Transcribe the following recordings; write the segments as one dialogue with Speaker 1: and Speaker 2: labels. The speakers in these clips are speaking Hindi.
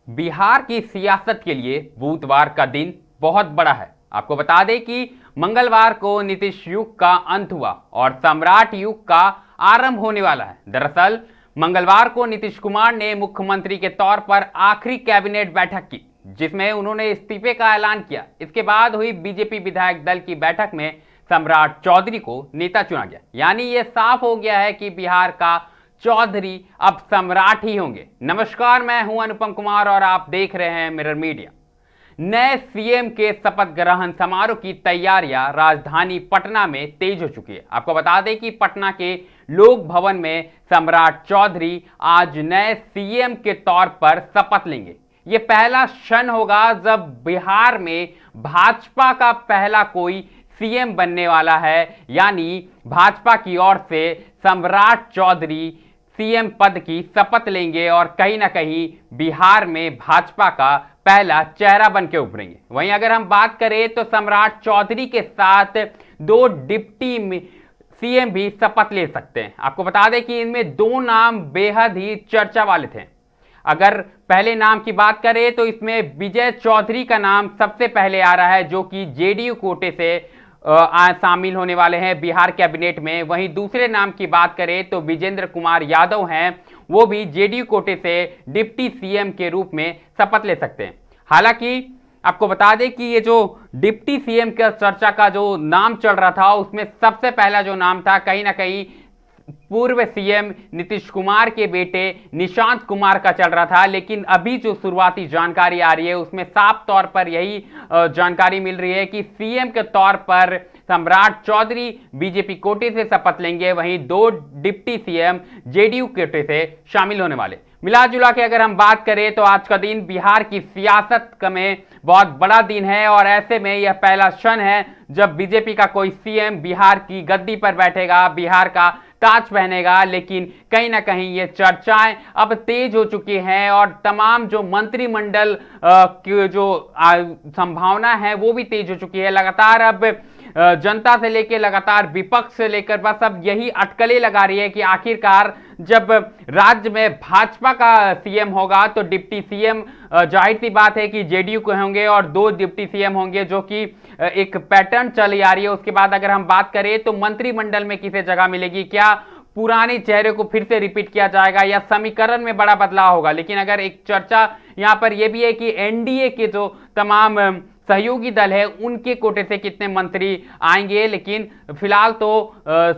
Speaker 1: बिहार की सियासत के लिए बुधवार का दिन बहुत बड़ा है। आपको बता दें कि मंगलवार को नीतीश युग का अंत हुआ और सम्राट युग का आरंभ होने वाला है। दरअसल मंगलवार को नीतीश कुमार ने मुख्यमंत्री के तौर पर आखिरी कैबिनेट बैठक की, जिसमें उन्होंने इस्तीफे का ऐलान किया। इसके बाद हुई बीजेपी विधायक दल की बैठक में सम्राट चौधरी को नेता चुना गया। यानी यह साफ हो गया है कि बिहार का चौधरी अब सम्राट ही होंगे। नमस्कार, मैं हूं अनुपम कुमार और आप देख रहे हैं मिरर मीडिया। नए सीएम के शपथ ग्रहण समारोह की तैयारियां राजधानी पटना में तेज हो चुकी है। आपको बता दें कि पटना के लोक भवन में सम्राट चौधरी आज नए सीएम के तौर पर शपथ लेंगे। यह पहला क्षण होगा जब बिहार में भाजपा का पहला कोई सीएम बनने वाला है। यानी भाजपा की ओर से सम्राट चौधरी सीएम पद की शपथ लेंगे और कहीं ना कहीं बिहार में भाजपा का पहला चेहरा बन के उभरेंगे। वहीं अगर हम बात करें तो सम्राट चौधरी के साथ दो डिप्टी सीएम भी शपथ ले सकते हैं। आपको बता दें कि इनमें दो नाम बेहद ही चर्चा वाले थे। अगर पहले नाम की बात करें तो इसमें विजय चौधरी का नाम सबसे पहले आ रहा है, जो कि जेडीयू कोटे से शामिल होने वाले हैं बिहार कैबिनेट में। वहीं दूसरे नाम की बात करें तो विजेंद्र कुमार यादव हैं, वो भी जेडीयू कोटे से डिप्टी सीएम के रूप में शपथ ले सकते हैं। हालांकि आपको बता दें कि ये जो डिप्टी सीएम का चर्चा का जो नाम चल रहा था, उसमें सबसे पहला जो नाम था कहीं ना कहीं पूर्व सीएम नीतीश कुमार के बेटे निशांत कुमार का चल रहा था। लेकिन अभी जो शुरुआती जानकारी आ रही है उसमें साफ तौर पर यही जानकारी मिल रही है कि सीएम के तौर पर सम्राट चौधरी बीजेपी कोटे से शपथ लेंगे। वहीं दो डिप्टी सीएम जेडीयू कोटे से शामिल होने वाले। मिला जुला के अगर हम बात करें तो आज का दिन बिहार की सियासत में बहुत बड़ा दिन है और ऐसे में यह पहला क्षण है जब बीजेपी का कोई सीएम बिहार की गद्दी पर बैठेगा, बिहार का ताज पहनेगा। लेकिन कहीं ना कहीं ये चर्चाएं अब तेज हो चुकी हैं और तमाम जो मंत्रिमंडल की जो संभावना है वो भी तेज हो चुकी है। लगातार अब जनता से लेकर लगातार विपक्ष से लेकर बस अब यही अटकलें लगा रही है कि आखिरकार जब राज्य में भाजपा का सीएम होगा तो डिप्टी सीएम जाहिर सी बात है कि जेडीयू के होंगे और दो डिप्टी सीएम होंगे, जो कि एक पैटर्न चली आ रही है। उसके बाद अगर हम बात करें तो मंत्रिमंडल में किसे जगह मिलेगी, क्या पुराने चेहरे को फिर से रिपीट किया जाएगा या समीकरण में बड़ा बदलाव होगा। लेकिन अगर एक चर्चा यहां पर यह भी है कि एनडीए के जो तमाम सहयोगी दल है उनके कोटे से कितने मंत्री आएंगे। लेकिन फिलहाल तो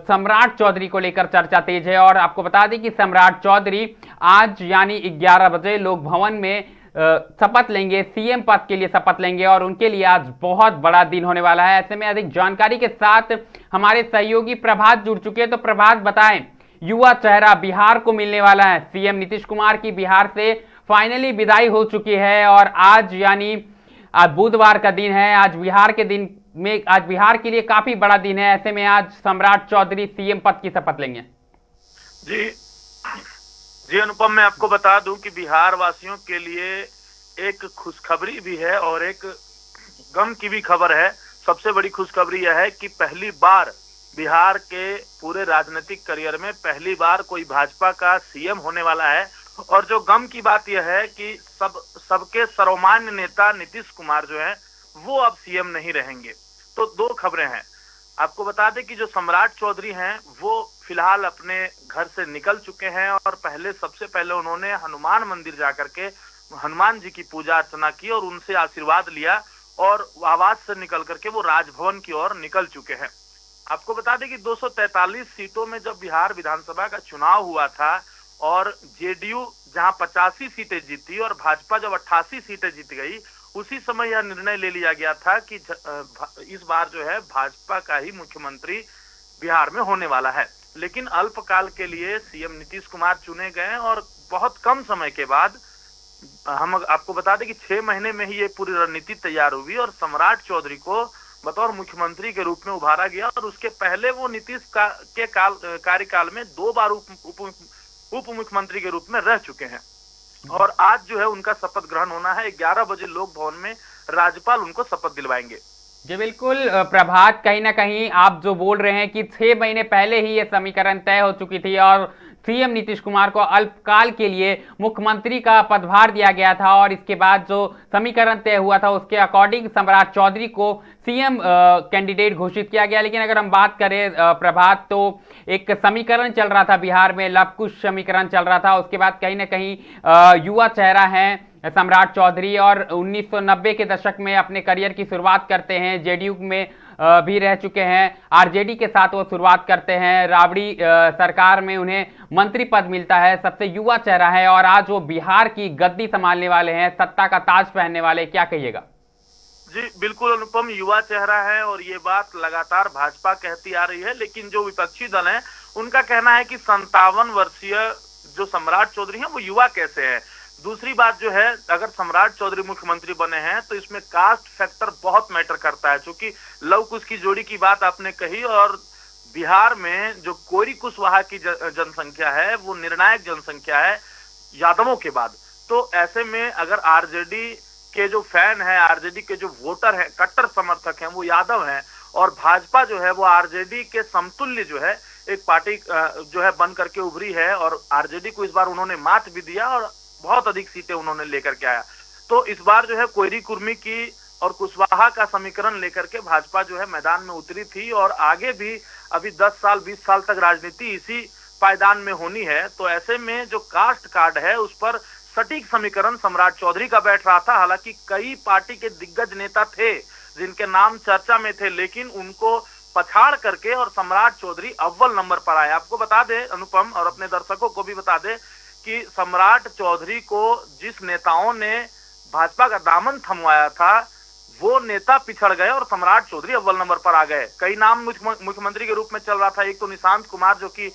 Speaker 1: सम्राट चौधरी को लेकर चर्चा तेज है। और आपको बता दें कि सम्राट चौधरी आज यानी 11 बजे लोक भवन में शपथ लेंगे, सीएम पद के लिए शपथ लेंगे और उनके लिए आज बहुत बड़ा दिन होने वाला है। ऐसे में अधिक जानकारी के साथ हमारे सहयोगी प्रभात जुड़ चुके हैं। तो प्रभात बताएं, युवा चेहरा बिहार को मिलने वाला है। सीएम नीतीश कुमार की बिहार से फाइनली विदाई हो चुकी है और आज यानी आज बुधवार का दिन है। आज बिहार के दिन में आज बिहार के लिए काफी बड़ा दिन है। ऐसे में आज सम्राट चौधरी सीएम पद की शपथ लेंगे।
Speaker 2: जी अनुपम, मैं आपको बता दूं कि बिहार वासियों के लिए एक खुशखबरी भी है और एक गम की भी खबर है। सबसे बड़ी खुशखबरी यह है कि पहली बार बिहार के पूरे राजनीतिक करियर में पहली बार कोई भाजपा का सीएम होने वाला है। और जो गम की बात यह है कि सबके सर्वमान्य नेता नीतीश कुमार जो है वो अब सीएम नहीं रहेंगे। तो दो खबरें हैं। आपको बता दें कि जो सम्राट चौधरी हैं वो फिलहाल अपने घर से निकल चुके हैं और सबसे पहले उन्होंने हनुमान मंदिर जाकर के हनुमान जी की पूजा अर्चना की और उनसे आशीर्वाद लिया और आवास से निकल करके वो राजभवन की ओर निकल चुके हैं। आपको बता दें कि 243 सीटों में जब बिहार विधानसभा का चुनाव हुआ था और जेडीयू जहां 85 सीटें जीती और भाजपा जब 88 सीटें जीत गई, उसी समय यह निर्णय ले लिया गया था कि इस बार जो है भाजपा का ही मुख्यमंत्री बिहार में होने वाला है। लेकिन अल्पकाल के लिए सीएम नीतीश कुमार चुने गए और बहुत कम समय के बाद हम आपको बता दें कि 6 महीने में ही ये पूरी रणनीति तैयार हुई और सम्राट चौधरी को बतौर मुख्यमंत्री के रूप में उभारा गया। और उसके पहले वो नीतीश के कार्यकाल में 2 बार उप मुख्यमंत्री के रूप में रह चुके हैं। और आज जो है उनका शपथ ग्रहण होना है। 11 बजे लोक भवन में राज्यपाल उनको शपथ दिलवाएंगे।
Speaker 1: जी बिल्कुल प्रभात, कहीं ना कहीं आप जो बोल रहे हैं कि 6 महीने पहले ही ये समीकरण तय हो चुकी थी और सीएम नीतीश कुमार को अल्पकाल के लिए मुख्यमंत्री का पदभार दिया गया था और इसके बाद जो समीकरण तय हुआ था उसके अकॉर्डिंग सम्राट चौधरी को सीएम कैंडिडेट घोषित किया गया। लेकिन अगर हम बात करें प्रभात, तो एक समीकरण चल रहा था बिहार में, लव कुश समीकरण चल रहा था। उसके बाद कहीं ना कहीं युवा चेहरा है सम्राट चौधरी और 1990 के दशक में अपने करियर की शुरुआत करते हैं, जेडीयू में भी रह चुके हैं, आरजेडी के साथ वो शुरुआत करते हैं, राबड़ी सरकार में उन्हें मंत्री पद मिलता है, सबसे युवा चेहरा है और आज वो बिहार की गद्दी संभालने वाले हैं, सत्ता का ताज पहनने वाले, क्या कहिएगा?
Speaker 2: जी बिल्कुल अनुपम, युवा चेहरा है और ये बात लगातार भाजपा कहती आ रही है, लेकिन जो विपक्षी दल है उनका कहना है कि 57 वर्षीय जो सम्राट चौधरी हैं वो युवा कैसे है। दूसरी बात जो है, अगर सम्राट चौधरी मुख्यमंत्री बने हैं तो इसमें कास्ट फैक्टर बहुत मैटर करता है, क्योंकि लव कुश की जोड़ी की बात आपने कही और बिहार में जो कोयरी कुशवाहा की जनसंख्या है वो निर्णायक जनसंख्या है यादवों के बाद। तो ऐसे में अगर आरजेडी के जो फैन है, आरजेडी के जो वोटर है, कट्टर समर्थक हैं, वो यादव हैं और भाजपा जो है वो आरजेडी के समतुल्य जो है एक पार्टी जो है बन करके उभरी है और आरजेडी को इस बार उन्होंने मात भी दिया और बहुत अधिक सीटें उन्होंने लेकर के आया। तो इस बार जो है कोयरी कुर्मी की और कुशवाहा का समीकरण लेकर के भाजपा जो है मैदान में उतरी थी और आगे भी अभी 10 साल 20 साल तक राजनीति इसी पायदान में होनी है। तो ऐसे में जो कास्ट कार्ड है उस पर सटीक समीकरण सम्राट चौधरी का बैठ रहा था। हालांकि कई पार्टी के दिग्गज नेता थे जिनके नाम चर्चा में थे, लेकिन उनको पछाड़ करके और सम्राट चौधरी अव्वल नंबर पर आए। आपको बता दे अनुपम और अपने दर्शकों को भी बता दे कि सम्राट चौधरी को जिस नेताओं ने भाजपा का दामन थमवाया था वो नेता पिछड़ गए और सम्राट चौधरी अव्वल नंबर पर आ गए। कई नाम मुख्यमंत्री के रूप में चल रहा था, एक तो निशांत कुमार जो कि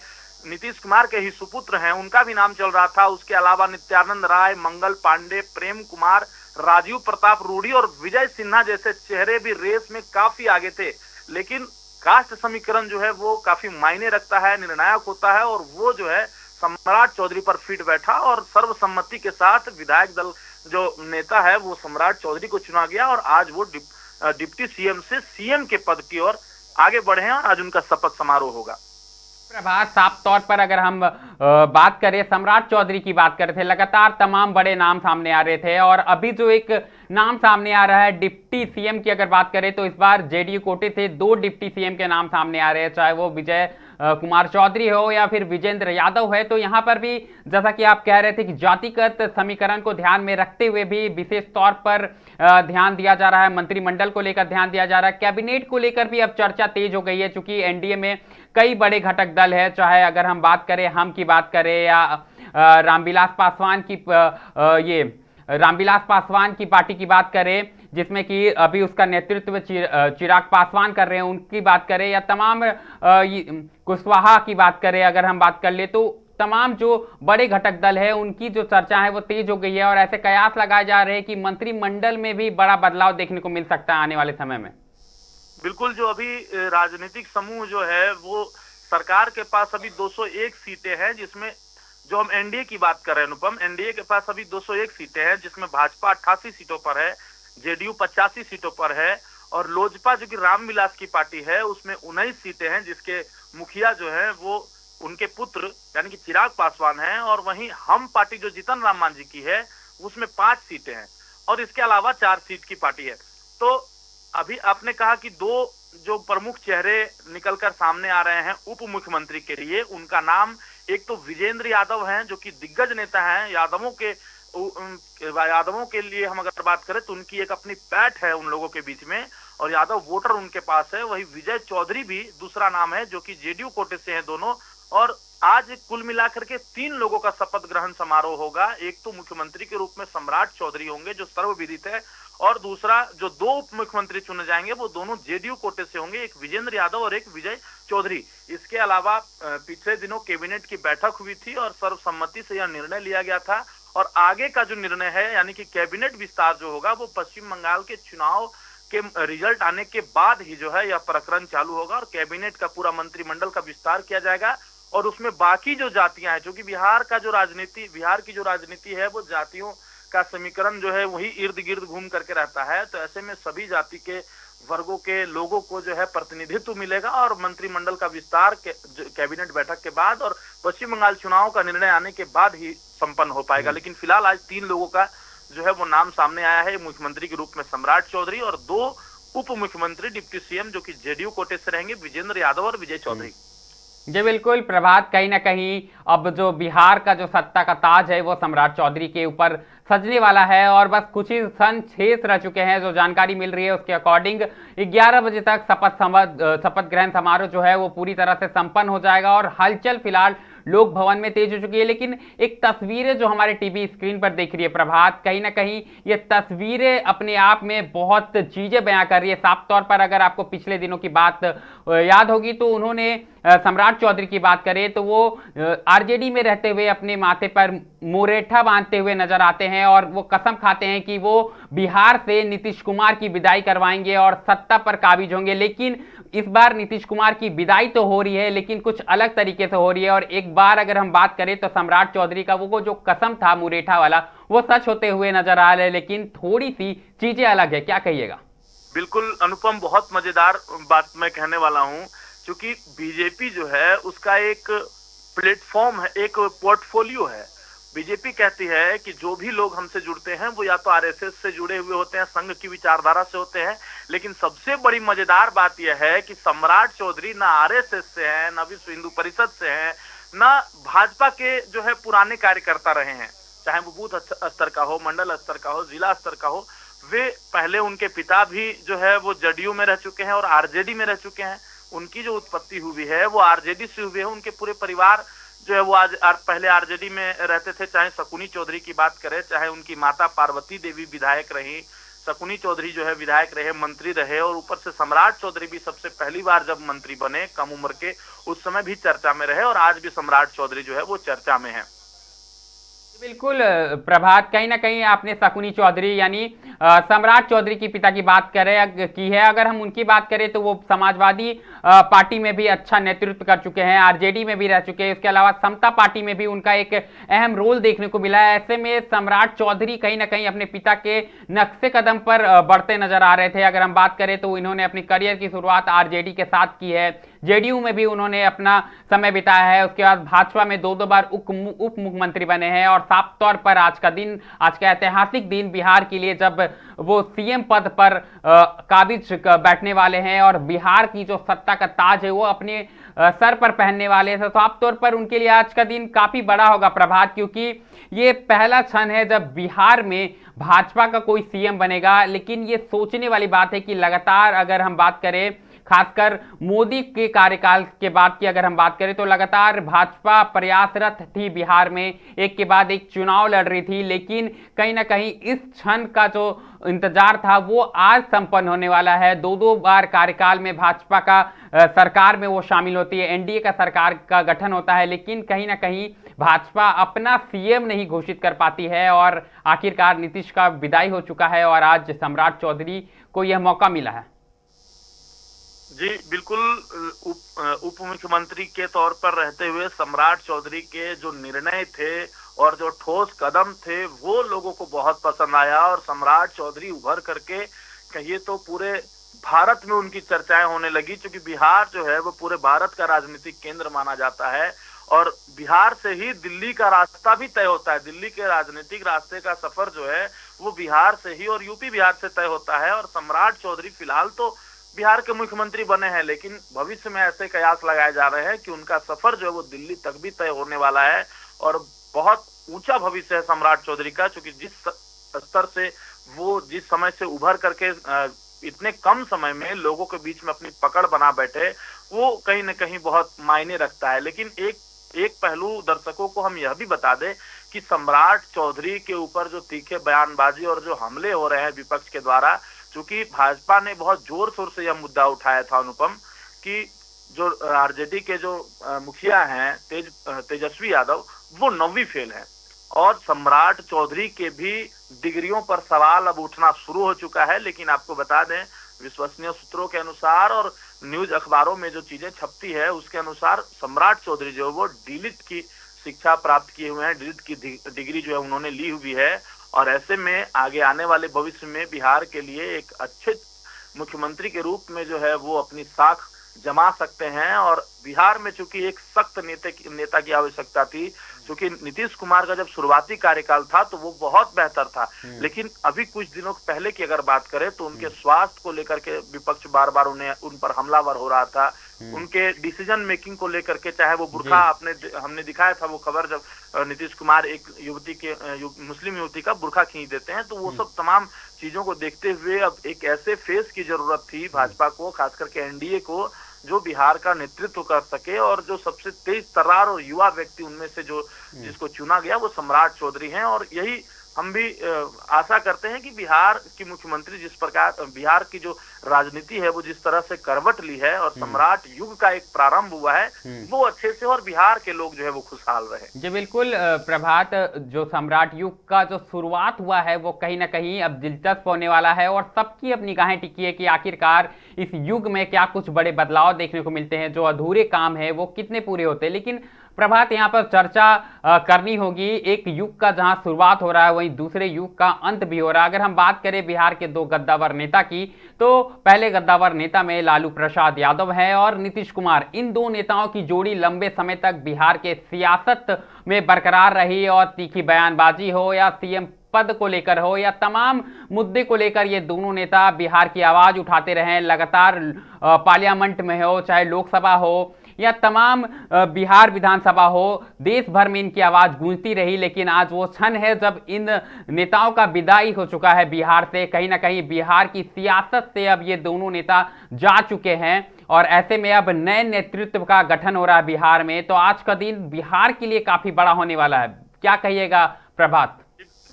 Speaker 2: नीतीश कुमार के ही सुपुत्र हैं, उनका भी नाम चल रहा था। उसके अलावा नित्यानंद राय, मंगल पांडे, प्रेम कुमार, राजीव प्रताप रूडी और विजय सिन्हा जैसे चेहरे भी रेस में काफी आगे थे। लेकिन कास्ट समीकरण जो है वो काफी मायने रखता है, निर्णायक होता है और वो जो है सम्राट चौधरी पर फिट बैठा और सर्वसम्मति के साथ विधायक दल जो नेता है वो सम्राट चौधरी को चुना गया और आज वो डिप्टी सीएम से सीएम के पद की ओर आगे बढ़े हैं और आज उनका शपथ समारोह होगा।
Speaker 1: प्रभात, साफ तौर पर अगर हम बात करें, सम्राट चौधरी की बात कर रहे थे, लगातार तमाम बड़े नाम सामने आ रहे थे और अभी जो एक नाम सामने आ रहा है डिप्टी सीएम की अगर बात करें तो इस बार जेडीयू कोटे से 2 डिप्टी सीएम के नाम सामने आ रहे हैं, चाहे वो विजय कुमार चौधरी हो या फिर विजेंद्र यादव है। तो यहाँ पर भी जैसा कि आप कह रहे थे कि जातिगत समीकरण को ध्यान में रखते हुए भी विशेष तौर पर ध्यान दिया जा रहा है, मंत्रिमंडल को लेकर ध्यान दिया जा रहा है, कैबिनेट को लेकर भी अब चर्चा तेज हो गई है, चूंकि एनडीए में कई बड़े घटक दल है, चाहे अगर हम बात करें, हम की बात करें या रामविलास पासवान की रामविलास पासवान की पार्टी की बात करें जिसमें कि अभी उसका नेतृत्व चिराग पासवान कर रहे हैं, उनकी बात करें या तमाम कुशवाहा की बात करें, अगर हम बात कर ले तो तमाम जो बड़े घटक दल है उनकी जो चर्चा है वो तेज हो गई है और ऐसे कयास लगाए जा रहे हैं कि मंत्रिमंडल में भी बड़ा बदलाव देखने को मिल सकता है आने वाले समय में।
Speaker 2: बिल्कुल, जो अभी राजनीतिक समूह जो है वो सरकार के पास अभी 201 सीटें हैं, जिसमें जो हम एनडीए की बात कर रहे हैं अनुपम, एनडीए के पास अभी 201 सीटें हैं जिसमें भाजपा 88 सीटों पर है, जेडीयू 85 सीटों पर है और लोजपा जो कि रामविलास की पार्टी है उसमें 19 सीटें हैं, जिसके मुखिया जो है वो उनके पुत्र यानी कि चिराग पासवान हैं और वहीं हम पार्टी जो जीतन राम मांझी की है उसमें 5 सीटें हैं और इसके अलावा 4 सीट की पार्टी है। तो अभी आपने कहा कि 2 जो प्रमुख चेहरे निकलकर सामने आ रहे हैं उप मुख्यमंत्री के लिए, उनका नाम एक तो विजेंद्र यादव हैं जो कि दिग्गज नेता हैं, यादवों के लिए हम अगर बात करें तो उनकी एक अपनी पैठ है उन लोगों के बीच में और यादव वोटर उनके पास है। वही विजय चौधरी भी दूसरा नाम है जो कि जेडीयू कोटे से हैं दोनों। और आज कुल मिलाकर के 3 लोगों का शपथ ग्रहण समारोह होगा। एक तो मुख्यमंत्री के रूप में सम्राट चौधरी होंगे जो सर्वविदित है और दूसरा जो 2 उप मुख्यमंत्री चुने जाएंगे वो दोनों जेडीयू कोटे से होंगे, एक विजेंद्र यादव और एक विजय चौधरी। इसके अलावा पिछले दिनों कैबिनेट की बैठक हुई थी और सर्वसम्मति से यह निर्णय लिया गया था और आगे का जो निर्णय है यानी कि कैबिनेट विस्तार जो होगा वो पश्चिम बंगाल के चुनाव के रिजल्ट आने के बाद ही जो है यह प्रकरण चालू होगा और कैबिनेट का पूरा मंत्रिमंडल का विस्तार किया जाएगा और उसमें बाकी जो जातियां हैं, जो कि बिहार की जो राजनीति है वो जातियों का समीकरण जो है वही इर्द गिर्द घूम करके रहता है। तो ऐसे में सभी जाति के वर्गों के लोगों को जो है प्रतिनिधित्व मिलेगा और मंत्रिमंडल का विस्तार कैबिनेट बैठक के बाद और पश्चिम बंगाल चुनाव का निर्णय आने के बाद ही संपन्न हो पाएगा। लेकिन फिलहाल आज 3 लोगों का जो है वो नाम सामने आया है मुख्यमंत्री के रूप में, सम्राट चौधरी, और 2 उप मुख्यमंत्री डिप्टी सीएम जो कि जेडीयू कोटे से रहेंगे, विजेंद्र यादव और विजय चौधरी।
Speaker 1: जी बिल्कुल प्रभात, कहीं ना कहीं अब जो बिहार का जो सत्ता का ताज है वो सम्राट चौधरी के ऊपर सजने वाला है और बस कुछ ही क्षण शेष रह चुके हैं। जो जानकारी मिल रही है उसके अकॉर्डिंग 11 बजे तक शपथ ग्रहण समारोह जो है वो पूरी तरह से संपन्न हो जाएगा और हलचल फिलहाल लोक भवन में तेज हो चुकी है। लेकिन एक तस्वीरें जो हमारे टीवी स्क्रीन पर देख रही है प्रभात, कहीं ना कहीं ये तस्वीरें अपने आप में बहुत चीजें बयां कर रही है। साफ तौर पर अगर आपको पिछले दिनों की बात याद होगी तो उन्होंने सम्राट चौधरी की बात करें तो वो आरजेडी में रहते हुए अपने माथे पर मुरेठा बांधते हुए नजर आते हैं और वो कसम खाते हैं कि वो बिहार से नीतीश कुमार की विदाई करवाएंगे और सत्ता पर काबिज होंगे। लेकिन इस बार नीतीश कुमार की विदाई तो हो रही है लेकिन कुछ अलग तरीके से हो रही है। और एक बार अगर हम बात करें तो सम्राट चौधरी का वो जो कसम था मुरेठा वाला वो सच होते हुए नजर आ रहा है, लेकिन थोड़ी सी चीजें अलग है। क्या कहिएगा?
Speaker 2: बिल्कुल अनुपम, बहुत मजेदार बात मैं कहने वाला हूं, क्योंकि बीजेपी जो है उसका एक प्लेटफॉर्म है, एक पोर्टफोलियो है। बीजेपी कहती है कि जो भी लोग हमसे जुड़ते हैं वो या तो आरएसएस से जुड़े हुए होते हैं, संघ की विचारधारा से होते हैं, लेकिन सबसे बड़ी मजेदार बात यह है कि सम्राट चौधरी ना आरएसएस से हैं, ना विश्व हिंदू परिषद से हैं, ना भाजपा के जो है पुराने कार्यकर्ता रहे हैं, चाहे वो बूथ स्तर का हो, मंडल स्तर का हो, जिला स्तर का हो। वे पहले उनके पिता भी जो है वो जदयू में रह चुके हैं और आरजेडी में रह चुके हैं। उनकी जो उत्पत्ति हुई है वो आरजेडी से हुई है। उनके पूरे परिवार जो है वो आज पहले आरजेडी में रहते थे। चाहे शकुनी चौधरी की बात करें, चाहे उनकी माता पार्वती देवी विधायक रही, शकुनी चौधरी जो है विधायक रहे, मंत्री रहे, और ऊपर से सम्राट चौधरी भी सबसे पहली बार जब मंत्री बने कम उम्र के, उस समय भी चर्चा में रहे और आज भी सम्राट चौधरी जो है वो चर्चा में है।
Speaker 1: बिल्कुल प्रभात, कहीं ना कहीं आपने शकुनी चौधरी यानी सम्राट चौधरी की पिता की बात की है। अगर हम उनकी बात करें तो वो समाजवादी पार्टी में भी अच्छा नेतृत्व कर चुके हैं, आरजेडी में भी रह चुके हैं, इसके अलावा समता पार्टी में भी उनका एक अहम रोल देखने को मिला है। ऐसे में सम्राट चौधरी कहीं ना कहीं अपने पिता के नक्शे कदम पर बढ़ते नजर आ रहे थे। अगर हम बात करें तो इन्होंने अपनी करियर की शुरुआत आरजेडी के साथ की है, जेडीयू में भी उन्होंने अपना समय बिताया है, उसके बाद भाजपा में 2 बार उप मुख्यमंत्री बने हैं और साफ तौर पर आज का ऐतिहासिक दिन बिहार के लिए जब वो सीएम पद पर काबिज बैठने वाले हैं और बिहार की जो सत्ता का ताज है वो अपने सर पर पहनने वाले हैं। तो साफ तौर पर उनके लिए आज का दिन काफी बड़ा होगा प्रभात, क्योंकि ये पहला क्षण है जब बिहार में भाजपा का कोई सीएम बनेगा। लेकिन ये सोचने वाली बात है कि लगातार अगर हम बात करें खासकर मोदी के कार्यकाल के बाद की अगर हम बात करें तो लगातार भाजपा प्रयासरत थी बिहार में, एक के बाद एक चुनाव लड़ रही थी, लेकिन कहीं ना कहीं इस क्षण का जो इंतजार था वो आज संपन्न होने वाला है। 2 बार कार्यकाल में भाजपा का सरकार में वो शामिल होती है, एनडीए का सरकार का गठन होता है, लेकिन कहीं ना कहीं भाजपा अपना सीएम नहीं घोषित कर पाती है और आखिरकार नीतीश का विदाई हो चुका है और आज सम्राट चौधरी को यह मौका मिला है।
Speaker 2: जी बिल्कुल, उप मुख्यमंत्री के तौर पर रहते हुए सम्राट चौधरी के जो निर्णय थे और जो ठोस कदम थे वो लोगों को बहुत पसंद आया और सम्राट चौधरी उभर करके कहिए तो पूरे भारत में उनकी चर्चाएं होने लगी, क्योंकि बिहार जो है वो पूरे भारत का राजनीतिक केंद्र माना जाता है और बिहार से ही दिल्ली का रास्ता भी तय होता है। दिल्ली के राजनीतिक रास्ते का सफर जो है वो बिहार से ही और यूपी बिहार से तय होता है। और सम्राट चौधरी फिलहाल तो बिहार के मुख्यमंत्री बने हैं, लेकिन भविष्य में ऐसे कयास लगाए जा रहे हैं कि उनका सफर जो है वो दिल्ली तक भी तय होने वाला है और बहुत ऊंचा भविष्य है सम्राट चौधरी का, क्योंकि जिस स्तर से वो जिस समय से उभर करके इतने कम समय में लोगों के बीच में अपनी पकड़ बना बैठे, वो कहीं न कहीं बहुत मायने रखता है। लेकिन एक पहलू दर्शकों को हम यह भी बता दें कि सम्राट चौधरी के ऊपर जो तीखे बयानबाजी और जो हमले हो रहे हैं विपक्ष के द्वारा, चूंकि भाजपा ने बहुत जोर शोर से यह मुद्दा उठाया था अनुपम कि जो आरजेडी के जो मुखिया हैं तेजस्वी यादव वो 9वीं फेल है और सम्राट चौधरी के भी डिग्रियों पर सवाल अब उठना शुरू हो चुका है। लेकिन आपको बता दें विश्वसनीय सूत्रों के अनुसार और न्यूज अखबारों में जो चीजें छपती है उसके अनुसार सम्राट चौधरी जो वो डीलिट की शिक्षा प्राप्त किए हुए हैं, डीलिट की डिग्री जो है उन्होंने ली हुई है और ऐसे में आगे आने वाले भविष्य में बिहार के लिए एक अच्छे मुख्यमंत्री के रूप में जो है वो अपनी साख जमा सकते हैं। और बिहार में चूंकि एक सख्त नेता की आवश्यकता थी, क्योंकि नीतीश कुमार का जब शुरुआती कार्यकाल था तो वो बहुत बेहतर था, लेकिन अभी कुछ दिनों पहले की अगर बात करें तो उनके स्वास्थ्य को लेकर के विपक्ष बार बार उन पर हमलावर हो रहा था। उनके डिसीजन मेकिंग को लेकर के, चाहे वो बुर्का हमने दिखाया था वो खबर, जब नीतीश कुमार एक मुस्लिम युवती का बुर्का खींच देते हैं, तो वो सब तमाम चीजों को देखते हुए अब एक ऐसे फेस की जरूरत थी भाजपा को, खास करके एनडीए को, जो बिहार का नेतृत्व कर सके। और जो सबसे तेज तर्रार और युवा व्यक्ति उनमें से जिसको चुना गया वो सम्राट चौधरी हैं। और यही हम भी आशा करते हैं कि बिहार की मुख्यमंत्री जिस प्रकार बिहार की जो राजनीति है वो जिस तरह से करवट ली है और सम्राट युग का एक प्रारंभ हुआ है, वो अच्छे से, और बिहार के लोग जो है वो खुशहाल रहे।
Speaker 1: जी बिल्कुल प्रभात, जो सम्राट युग का जो शुरुआत हुआ है वो कहीं ना कहीं अब दिलचस्प होने वाला है और सबकी अब निगाहें टिकी है कि आखिरकार इस युग में क्या कुछ बड़े बदलाव देखने को मिलते हैं, जो अधूरे काम है वो कितने पूरे होते हैं। लेकिन प्रभात, यहाँ पर चर्चा करनी होगी, एक युग का जहां शुरुआत हो रहा है वहीं दूसरे युग का अंत भी हो रहा है। अगर हम बात करें बिहार के दो गद्दावर नेता की, तो पहले गद्दावर नेता में लालू प्रसाद यादव है और नीतीश कुमार। इन दो नेताओं की जोड़ी लंबे समय तक बिहार के सियासत में बरकरार रही और तीखी बयानबाजी हो या सीएम पद को लेकर हो या तमाम मुद्दे को लेकर ये दोनों नेता बिहार की आवाज उठाते रहे लगातार। पार्लियामेंट में हो, चाहे लोकसभा हो या तमाम बिहार विधानसभा हो, देश भर में इनकी आवाज गूंजती रही। लेकिन आज वो क्षण है जब इन नेताओं का विदाई हो चुका है बिहार से। कहीं ना कहीं बिहार की सियासत से अब ये दोनों नेता जा चुके हैं और ऐसे में अब नए नेतृत्व का गठन हो रहा है बिहार में। तो आज का दिन बिहार के लिए काफी बड़ा होने वाला है, क्या कहिएगा प्रभात?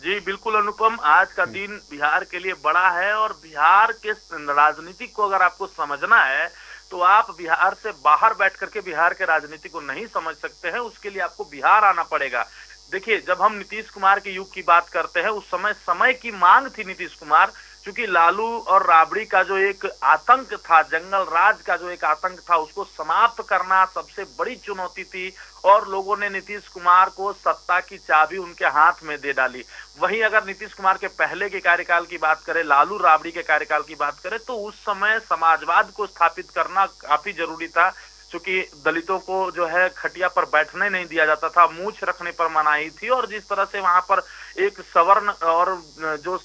Speaker 2: जी बिल्कुल अनुपम, आज का दिन बिहार के लिए बड़ा है और बिहार के राजनीति को अगर आपको समझना है तो आप बिहार से बाहर बैठ करके बिहार के राजनीति को नहीं समझ सकते हैं। उसके लिए आपको बिहार आना पड़ेगा। देखिए, जब हम नीतीश कुमार के युग की बात करते हैं, उस समय की मांग थी नीतीश कुमार, क्योंकि लालू और राबड़ी का जो एक आतंक था, जंगल राज का जो एक आतंक था, उसको समाप्त करना सबसे बड़ी चुनौती थी और लोगों ने नीतीश कुमार को सत्ता की चाबी उनके हाथ में दे डाली। वहीं अगर नीतीश कुमार के पहले के कार्यकाल की बात करें, लालू राबड़ी के कार्यकाल की बात करें, तो उस समय समाजवाद को स्थापित करना काफी जरूरी था, क्योंकि दलितों को जो है खटिया पर बैठने नहीं दिया जाता था, मूछ रखने पर मनाही थी। और जिस तरह से वहां पर एक सवर्ण और जो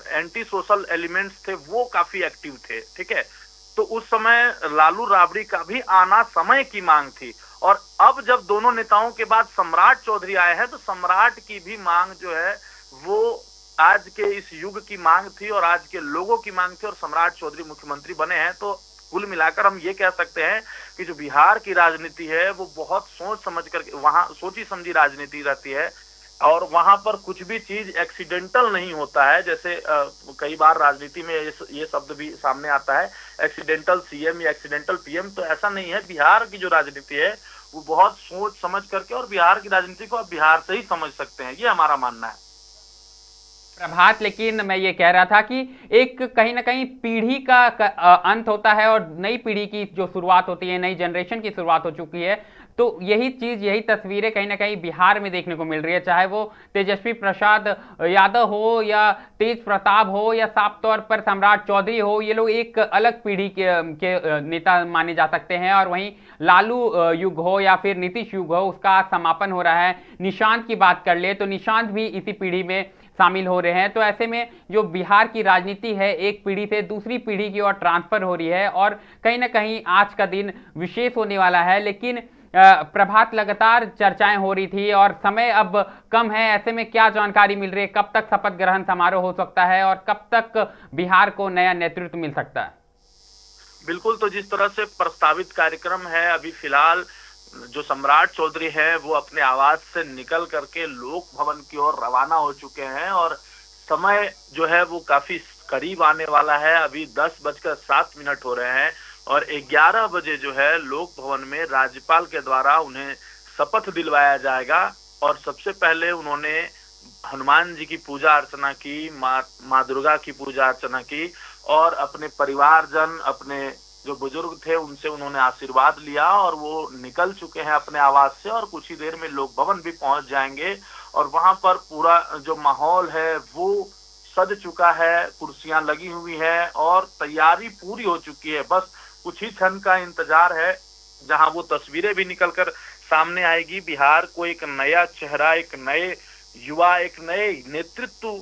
Speaker 2: एंटी सोशल एलिमेंट्स थे वो काफी एक्टिव थे, ठीक है। तो उस समय लालू राबड़ी का भी आना समय की मांग थी। और अब जब दोनों नेताओं के बाद सम्राट चौधरी आए हैं, तो सम्राट की भी मांग जो है वो आज के इस युग की मांग थी और आज के लोगों की मांग थी, और सम्राट चौधरी मुख्यमंत्री बने हैं। तो कुल मिलाकर हम ये कह सकते हैं कि जो बिहार की राजनीति है वो बहुत सोच समझ कर, वहां सोची समझी राजनीति रहती है और वहां पर कुछ भी चीज एक्सीडेंटल नहीं होता है। जैसे कई बार राजनीति में ये शब्द भी सामने आता है, एक्सीडेंटल सीएम या एक्सीडेंटल पीएम, तो ऐसा नहीं है। बिहार की जो राजनीति है वो बहुत सोच समझ करके, और बिहार की राजनीति को आप बिहार से ही समझ सकते हैं, ये हमारा मानना है
Speaker 1: प्रभात। लेकिन मैं ये कह रहा था कि एक कहीं ना कहीं पीढ़ी का अंत होता है और नई पीढ़ी की जो शुरुआत होती है, नई जनरेशन की शुरुआत हो चुकी है। तो यही चीज, यही तस्वीरें कहीं ना कहीं बिहार में देखने को मिल रही है, चाहे वो तेजस्वी प्रसाद यादव हो या तेज प्रताप हो या साफ तौर पर सम्राट चौधरी हो। ये लोग एक अलग पीढ़ी के नेता माने जा सकते हैं। और वहीं लालू युग हो या फिर नीतीश युग हो, उसका समापन हो रहा है। निशांत की बात कर ले तो निशांत भी इसी पीढ़ी में शामिल हो रहे हैं। तो ऐसे में जो बिहार की राजनीति है एक पीढ़ी से दूसरी पीढ़ी की ओर ट्रांसफर हो रही है और कहीं ना कहीं आज का दिन विशेष होने वाला है। लेकिन प्रभात, लगातार चर्चाएं हो रही थी और समय अब कम है, ऐसे में क्या जानकारी मिल रही है, कब तक शपथ ग्रहण समारोह हो सकता है और कब तक बिहार को नया नेतृत्व मिल सकता है?
Speaker 2: बिल्कुल, तो जिस तरह से प्रस्तावित कार्यक्रम है, अभी फिलहाल जो सम्राट चौधरी है वो अपने आवास से निकल करके लोक भवन की ओर रवाना हो चुके हैं और समय जो है वो काफी करीब आने वाला है। अभी 10:07 हो रहे हैं और 11 बजे जो है लोक भवन में राज्यपाल के द्वारा उन्हें शपथ दिलवाया जाएगा। और सबसे पहले उन्होंने हनुमान जी की पूजा अर्चना की, माँ दुर्गा की पूजा अर्चना की और अपने परिवारजन, अपने जो बुजुर्ग थे उनसे उन्होंने आशीर्वाद लिया और वो निकल चुके हैं अपने आवास से और कुछ ही देर में लोक भवन भी पहुंच जाएंगे। और वहां पर पूरा जो माहौल है वो सज चुका है, कुर्सियां लगी हुई हैं और तैयारी पूरी हो चुकी है। बस कुछ ही क्षण का इंतजार है जहां वो तस्वीरें भी निकलकर सामने आएगी। बिहार को एक नया चेहरा, एक नए युवा, एक नए नेतृत्व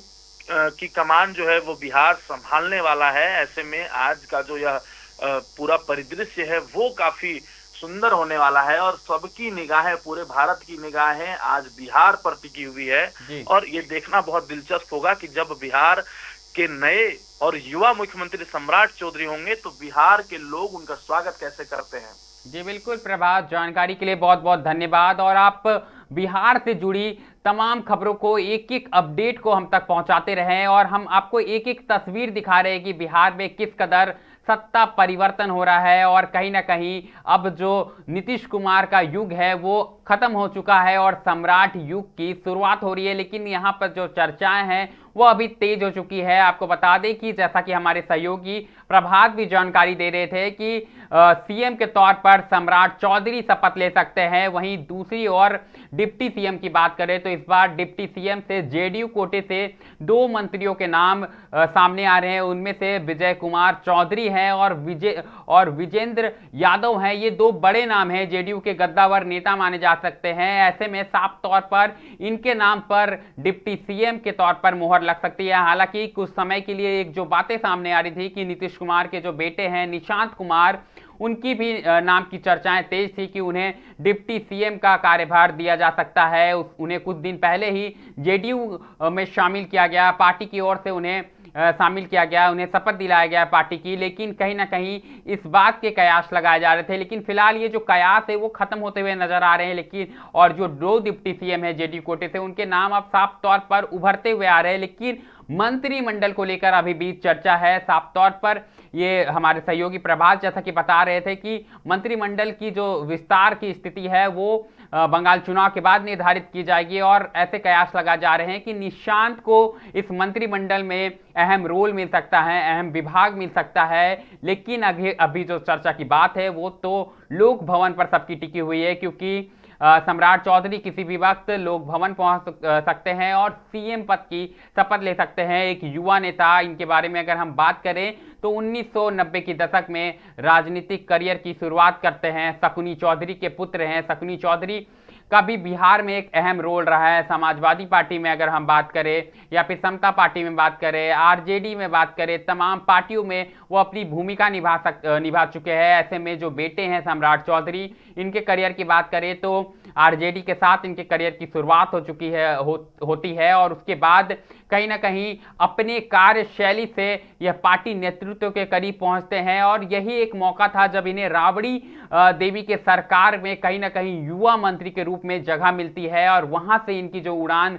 Speaker 2: की कमान जो है वो बिहार संभालने वाला है। ऐसे में आज का जो यह पूरा परिदृश्य है वो काफी सुंदर होने वाला है और सबकी निगाहें, पूरे भारत की निगाहें आज बिहार पर टिकी हुई है। और ये देखना बहुत दिलचस्प होगा कि जब बिहार के नए और युवा मुख्यमंत्री सम्राट चौधरी होंगे तो बिहार के लोग उनका स्वागत कैसे करते हैं।
Speaker 1: जी बिल्कुल प्रभात, जानकारी के लिए बहुत बहुत धन्यवाद। और आप बिहार से जुड़ी तमाम खबरों को, एक एक अपडेट को हम तक पहुंचाते रहे और हम आपको एक एक तस्वीर दिखा रहे हैं कि बिहार में किस कदर सत्ता परिवर्तन हो रहा है और कहीं ना कहीं अब जो नीतीश कुमार का युग है वो खत्म हो चुका है और सम्राट युग की शुरुआत हो रही है। लेकिन यहाँ पर जो चर्चाएं हैं वो अभी तेज हो चुकी है। आपको बता दें कि जैसा कि हमारे सहयोगी प्रभात भी जानकारी दे रहे थे कि सीएम के तौर पर सम्राट चौधरी शपथ ले सकते हैं। वहीं दूसरी ओर डिप्टी सीएम की बात करें तो इस बार डिप्टी सीएम से जेडीयू कोटे से 2 मंत्रियों के नाम सामने आ रहे हैं। उनमें से विजय कुमार चौधरी हैं और विजेंद्र यादव हैं। ये 2 बड़े नाम हैं, जेडीयू के गद्दावर नेता माने जा सकते हैं। ऐसे में साफ तौर पर इनके नाम पर डिप्टी सीएम के तौर पर मोहर लग सकती है। हालांकि कुछ समय के लिए एक जो बातें सामने आ रही थी कि नीतीश कुमार के जो बेटे हैं निशांत कुमार, उनकी भी नाम की चर्चाएं तेज थी कि उन्हें डिप्टी सीएम का कार्यभार दिया जा सकता है। उन्हें कुछ दिन पहले ही जेडीयू में शामिल किया गया, पार्टी की ओर से उन्हें शामिल किया गया, उन्हें शपथ दिलाया गया पार्टी की। लेकिन कहीं ना कहीं इस बात के कयास लगाए जा रहे थे, लेकिन फिलहाल ये जो कयास है वो खत्म होते हुए नजर आ रहे हैं। लेकिन और जो 2 डिप्टी सीएम है जेडीयू कोटे से, उनके नाम अब साफ तौर पर उभरते हुए आ रहे हैं। लेकिन मंत्रिमंडल को लेकर अभी भी चर्चा है। साफ तौर पर ये हमारे सहयोगी प्रभात जैसा कि बता रहे थे कि मंत्रिमंडल की जो विस्तार की स्थिति है वो बंगाल चुनाव के बाद निर्धारित की जाएगी और ऐसे कयास लगा जा रहे हैं कि निशांत को इस मंत्रिमंडल में अहम रोल मिल सकता है, अहम विभाग मिल सकता है। लेकिन अभी जो चर्चा की बात है वो तो लोक भवन पर सबकी टिकी हुई है, क्योंकि सम्राट चौधरी किसी भी वक्त लोक भवन पहुंच सकते हैं और सीएम पद की शपथ ले सकते हैं। एक युवा नेता, इनके बारे में अगर हम बात करें तो 1990 के दशक में राजनीतिक करियर की शुरुआत करते हैं। शकुनी चौधरी के पुत्र हैं। शकुनी चौधरी का भी बिहार में एक अहम रोल रहा है। समाजवादी पार्टी में अगर हम बात करें या फिर समता पार्टी में बात करें, आरजेडी में बात करें, तमाम पार्टियों में वो अपनी भूमिका निभा चुके हैं। ऐसे में जो बेटे हैं सम्राट चौधरी, इनके करियर की बात करें तो आरजेडी के साथ इनके करियर की शुरुआत हो चुकी है होती है और उसके बाद कहीं ना कहीं अपने कार्यशैली से यह पार्टी नेतृत्व के करीब पहुंचते हैं। और यही एक मौका था जब इन्हें राबड़ी देवी के सरकार में कहीं ना कहीं युवा मंत्री के रूप में जगह मिलती है और वहां से इनकी जो उड़ान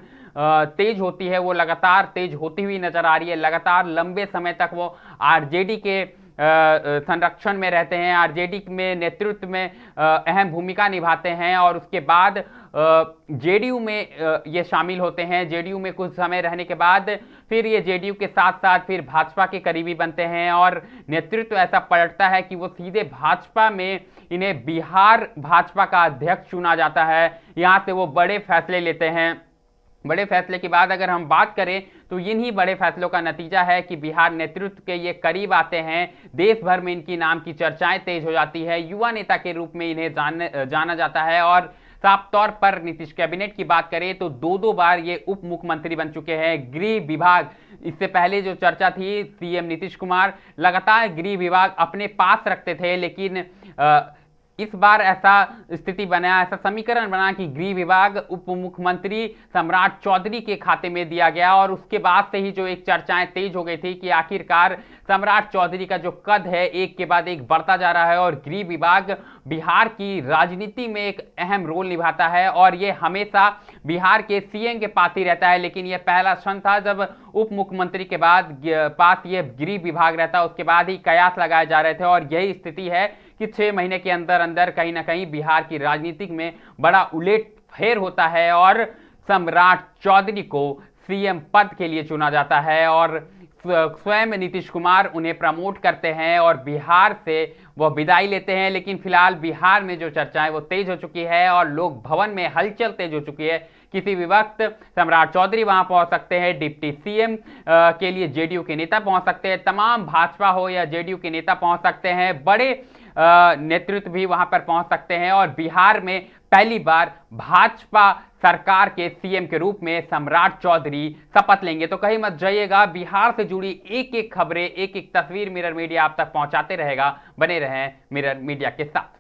Speaker 1: तेज होती है वो लगातार तेज होती हुई नजर आ रही है। लगातार लंबे समय तक वो आरजेडी के संरक्षण में रहते हैं, आरजेडी में नेतृत्व में अहम भूमिका निभाते हैं और उसके बाद जेडीयू में ये शामिल होते हैं। जेडीयू में कुछ समय रहने के बाद फिर ये जेडीयू के साथ साथ फिर भाजपा के करीबी बनते हैं और नेतृत्व ऐसा पलटता है कि वो सीधे भाजपा में, इन्हें बिहार भाजपा का अध्यक्ष चुना जाता है। यहाँ से वो बड़े फैसले लेते हैं। बड़े फैसले के बाद अगर हम बात करें तो इन्हीं बड़े फैसलों का नतीजा है कि बिहार नेतृत्व के ये करीब आते हैं। देश भर में इनकी नाम की चर्चाएं तेज हो जाती है। युवा नेता के रूप में इन्हें जाना जाता है और साफ तौर पर नीतीश कैबिनेट की बात करें तो 2 बार ये उप मुख्यमंत्री बन चुके हैं। गृह विभाग, इससे पहले जो चर्चा थी, सीएम नीतीश कुमार लगातार गृह विभाग अपने पास रखते थे, लेकिन इस बार ऐसा स्थिति बना, ऐसा समीकरण बना कि गृह विभाग उप मुख्यमंत्री सम्राट चौधरी के खाते में दिया गया और उसके बाद से ही जो एक चर्चाएं तेज हो गई थी कि आखिरकार सम्राट चौधरी का जो कद है एक के बाद एक बढ़ता जा रहा है और गृह विभाग बिहार की राजनीति में एक अहम रोल निभाता है और ये हमेशा बिहार के सीएम के पास ही रहता है। लेकिन यह पहला क्षण था जब उप मुख्यमंत्री के बाद पास ये गृह विभाग रहता, उसके बाद ही कयास लगाए जा रहे थे और यही स्थिति है कि 6 महीने के अंदर अंदर कहीं ना कहीं बिहार की राजनीति में बड़ा उलट फेर होता है और सम्राट चौधरी को सीएम पद के लिए चुना जाता है और स्वयं नीतीश कुमार उन्हें प्रमोट करते हैं और बिहार से वह विदाई लेते हैं। लेकिन फिलहाल बिहार में जो चर्चा है वो तेज हो चुकी है और लोक भवन में हलचल तेज हो चुकी है किसी भी वक्त सम्राट चौधरी वहां पहुंच सकते हैं, डिप्टी सीएम के लिए जेडीयू के नेता पहुंच सकते हैं, तमाम भाजपा हो या जेडीयू के नेता पहुंच सकते हैं, बड़े नेतृत्व भी वहां पर पहुंच सकते हैं और बिहार में पहली बार भाजपा सरकार के सीएम के रूप में सम्राट चौधरी शपथ लेंगे। तो कहीं मत जाइएगा, बिहार से जुड़ी एक एक खबरें, एक एक तस्वीर मिरर मीडिया आप तक पहुंचाते रहेगा। बने रहें मिरर मीडिया के साथ।